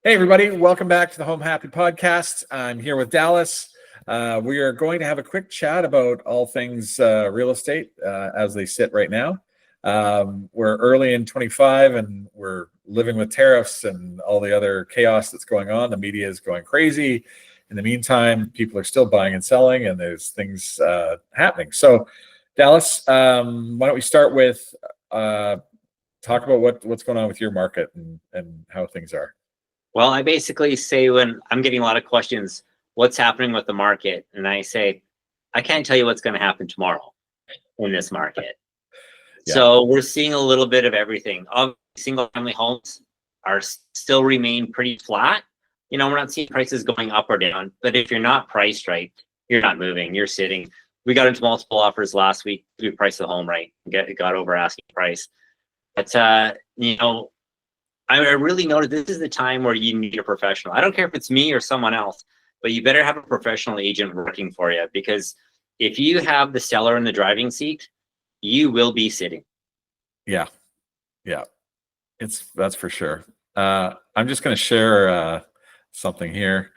Hey, everybody. Welcome back to the HomeHappy Podcast. I'm here with Dallas. We are going to have a quick chat about all things real estate as they sit right now. We're early in 25 and we're living with tariffs and all the other chaos that's going on. The media is going crazy. In the meantime, people are still buying and selling and there's things happening. So, Dallas, why don't we start with talk about what's going on with your market and how things are. Well, I basically say when I'm getting a lot of questions, what's happening with the market? And I say, I can't tell you what's going to happen tomorrow in this market. Yeah. So we're seeing a little bit of everything. Single family homes are still remain pretty flat. We're not seeing prices going up or down, but if you're not priced right, you're not moving, you're sitting. We got into multiple offers last week. We priced the home right, got over asking price. But, I really noticed this is the time where you need a professional. I don't care if it's me or someone else, but you better have a professional agent working for you, because if you have the seller in the driving seat, you will be sitting. Yeah. That's for sure. I'm just going to share something here.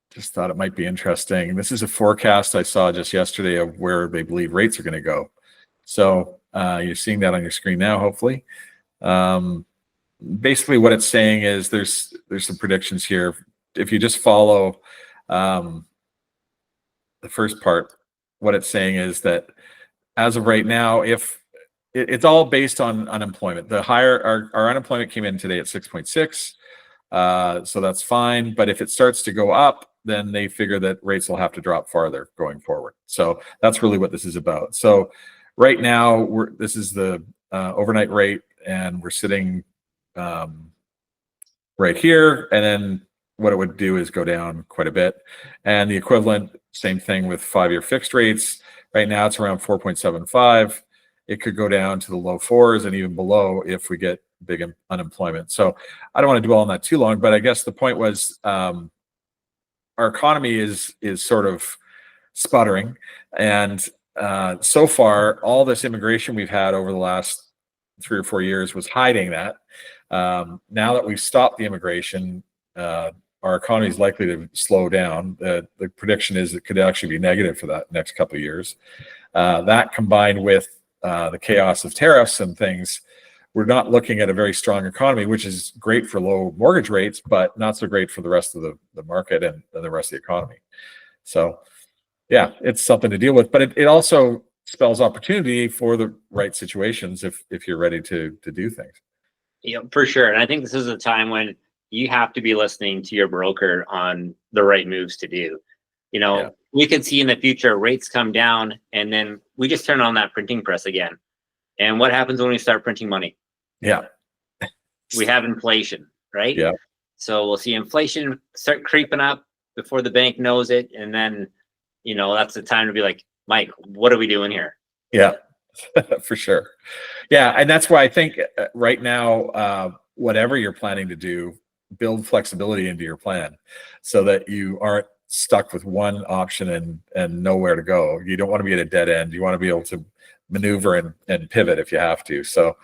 Just thought it might be interesting. This is a forecast I saw just yesterday of where they believe rates are going to go. So you're seeing that on your screen now, hopefully. Basically what it's saying is there's some predictions here. If you just follow the first part, what it's saying is that as of right now, if it's all based on unemployment, the higher our unemployment came in today at 6.6, so that's fine. But if it starts to go up, then they figure that rates will have to drop farther going forward. So that's really what this is about. So right now this is the overnight rate, and we're sitting right here, and then what it would do is go down quite a bit. And the equivalent, same thing with 5-year fixed rates. Right now it's around 4.75. It could go down to the low fours and even below if we get big unemployment. So I don't want to dwell on that too long, but I guess the point was our economy is sort of sputtering, and so far all this immigration we've had over the last 3 or 4 years was hiding that. Now that we've stopped the immigration, our economy is likely to slow down. The prediction is it could actually be negative for that next couple of years. That combined with the chaos of tariffs and things, we're not looking at a very strong economy, which is great for low mortgage rates, but not so great for the rest of the market and the rest of the economy. So yeah, it's something to deal with, but it also spells opportunity for the right situations if you're ready to do things. Yeah, for sure. And I think this is a time when you have to be listening to your broker on the right moves to do. We could see in the future rates come down, and then we just turn on that printing press again. And what happens when we start printing money? Yeah. We have inflation, right? Yeah. So we'll see inflation start creeping up before the bank knows it. And then, that's the time to be like, Mike, what are we doing here? Yeah, for sure. Yeah. And that's why I think right now, whatever you're planning to do, build flexibility into your plan so that you aren't stuck with one option and nowhere to go. You don't want to be at a dead end. You want to be able to maneuver and pivot if you have to. So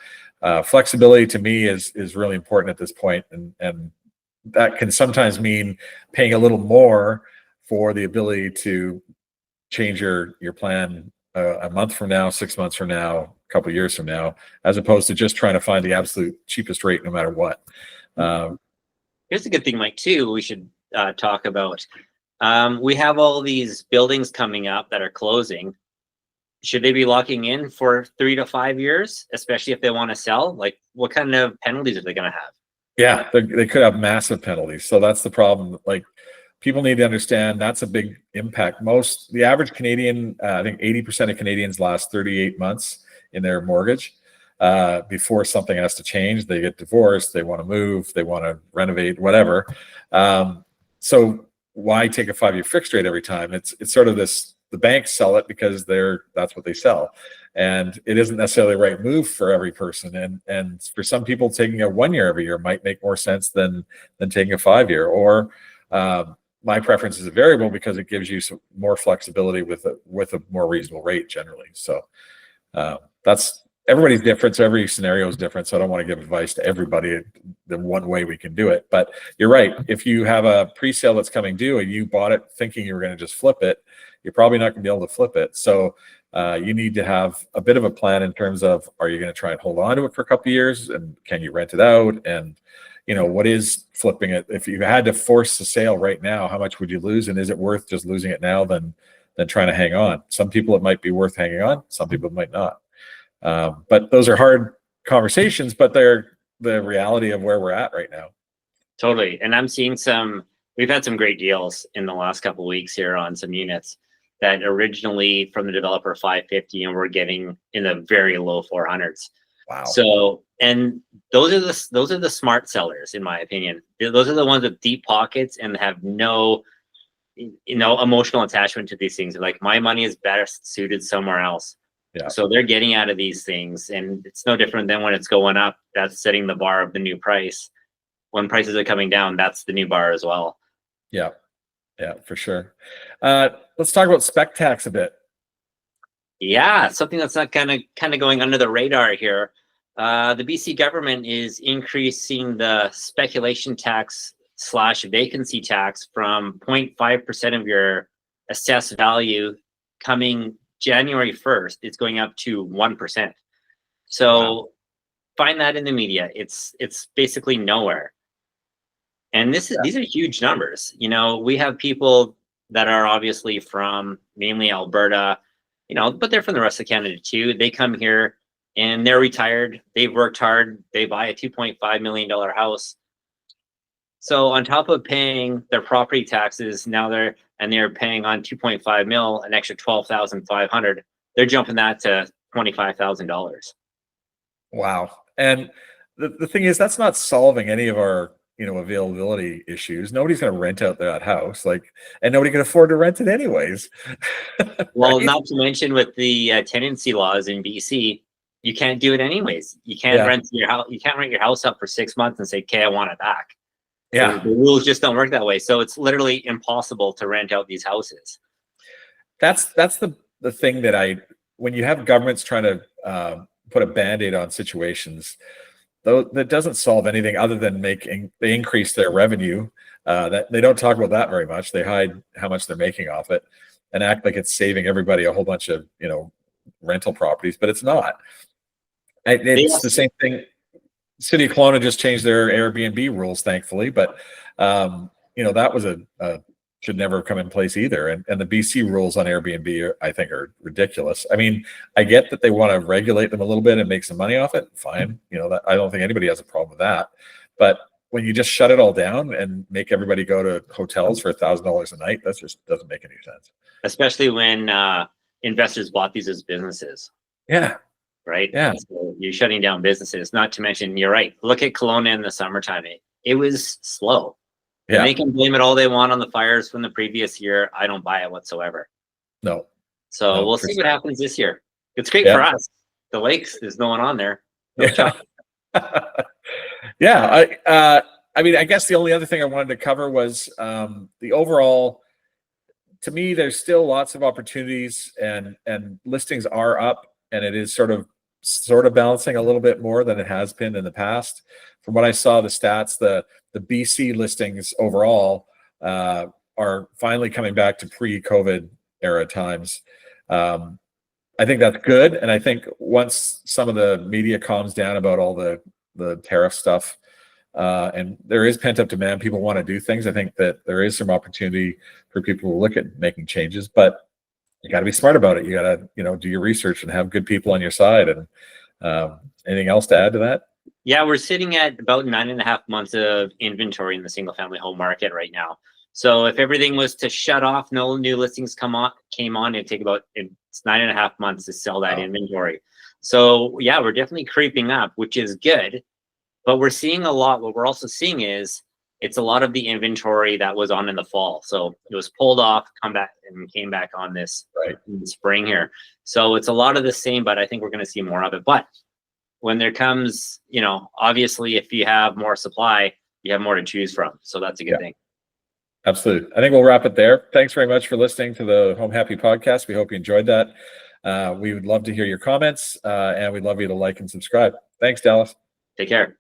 flexibility to me is really important at this point. And that can sometimes mean paying a little more for the ability to change your plan a month from now, 6 months from now, a couple of years from now, as opposed to just trying to find the absolute cheapest rate no matter what. Here's a good thing, Mike, too, we should talk about. We have all these buildings coming up that are closing. Should they be locking in for 3 to 5 years, especially if they want to sell? Like, what kind of penalties are they going to have? Yeah, they could have massive penalties. So that's the problem. Like, people need to understand that's a big impact. The average Canadian, I think 80% of Canadians last 38 months in their mortgage before something has to change. They get divorced, they want to move, they want to renovate, whatever. So why take a 5-year fixed rate every time? It's sort of this, the banks sell it because that's what they sell. And it isn't necessarily the right move for every person. And for some people, taking a 1 year every year might make more sense than taking a 5-year. Or my preference is a variable because it gives you some more flexibility with a more reasonable rate generally. So that's everybody's different, so every scenario is different. So I don't want to give advice to everybody the one way we can do it. But you're right. If you have a pre-sale that's coming due and you bought it thinking you were going to just flip it, you're probably not going to be able to flip it. So you need to have a bit of a plan in terms of, are you going to try and hold on to it for a couple of years, and can you rent it out? And what is flipping it? If you had to force the sale right now, how much would you lose? And is it worth just losing it now than trying to hang on? Some people it might be worth hanging on. Some people it might not. But those are hard conversations, but they're the reality of where we're at right now. Totally. And I'm seeing we've had some great deals in the last couple of weeks here on some units that originally from the developer 550, and we're getting in the very low 400s. Wow. So, and those are the smart sellers, in my opinion. Those are the ones with deep pockets and have no emotional attachment to these things. They're like, my money is best suited somewhere else. Yeah. So they're getting out of these things, and it's no different than when it's going up. That's setting the bar of the new price. When prices are coming down, that's the new bar as well. Yeah, for sure. Let's talk about spec tax a bit. Yeah, something that's not kind of going under the radar here. The BC government is increasing the speculation tax / vacancy tax from 0.5% of your assessed value coming January 1st. It's going up to 1%. So wow. Find that in the media. It's basically nowhere. And these are huge numbers. We have people that are obviously from mainly Alberta, but they're from the rest of Canada too. They come here and they're retired. They've worked hard. They buy a $2.5 million house. So on top of paying their property taxes, now they're paying on 2.5 mil, an extra $12,500. They're jumping that to $25,000. Wow. And the thing is, that's not solving any of our availability issues. Nobody's going to rent out that house, and nobody can afford to rent it anyways. Well, right? Not to mention with the tenancy laws in BC, you can't do it anyways. You can't rent your house. You can't rent your house up for 6 months and say, "Okay, I want it back." Yeah, the rules just don't work that way. So it's literally impossible to rent out these houses. That's the thing that when you have governments trying to put a Band-Aid on situations, though, that doesn't solve anything other than they increase their revenue. That they don't talk about that very much. They hide how much they're making off it and act like it's saving everybody a whole bunch of rental properties, but it's not. It's the same thing. City of Kelowna just changed their Airbnb rules, thankfully, but that was should never have come in place either. And the BC rules on Airbnb I think are ridiculous. I mean, I get that they want to regulate them a little bit and make some money off it. Fine, I don't think anybody has a problem with that. But when you just shut it all down and make everybody go to hotels for $1,000 a night, that just doesn't make any sense. Especially when investors bought these as businesses. Yeah. Right? Yeah. So you're shutting down businesses. Not to mention, you're right. Look at Kelowna in the summertime. It was slow. Yeah. And they can blame it all they want on the fires from the previous year. I don't buy it whatsoever. No. So we'll see what happens this year. It's great for us. The lakes, there's no one on there. No I mean, I guess the only other thing I wanted to cover was the overall. To me, there's still lots of opportunities, and listings are up, and it is sort of balancing a little bit more than it has been in the past. From what I saw, the stats, the BC listings overall are finally coming back to pre-COVID era times. I think that's good, and I think once some of the media calms down about all the tariff stuff, and there is pent-up demand, people want to do things. I think that there is some opportunity for people to look at making changes, but you got to be smart about it. You got to, do your research and have good people on your side. And anything else to add to that? Yeah, we're sitting at about 9.5 months of inventory in the single-family home market right now. So if everything was to shut off, no new listings came on, it'd take it's 9.5 months to sell that inventory. So yeah, we're definitely creeping up, which is good. But we're seeing a lot. What we're also seeing is it's a lot of the inventory that was on in the fall. So it was pulled off, came back on this in the spring here. So it's a lot of the same, but I think we're going to see more of it. But when there comes, obviously, if you have more supply, you have more to choose from. So that's a good thing. Absolutely. I think we'll wrap it there. Thanks very much for listening to the HomeHappy Podcast. We hope you enjoyed that. We would love to hear your comments, and we'd love you to like and subscribe. Thanks, Dallas. Take care.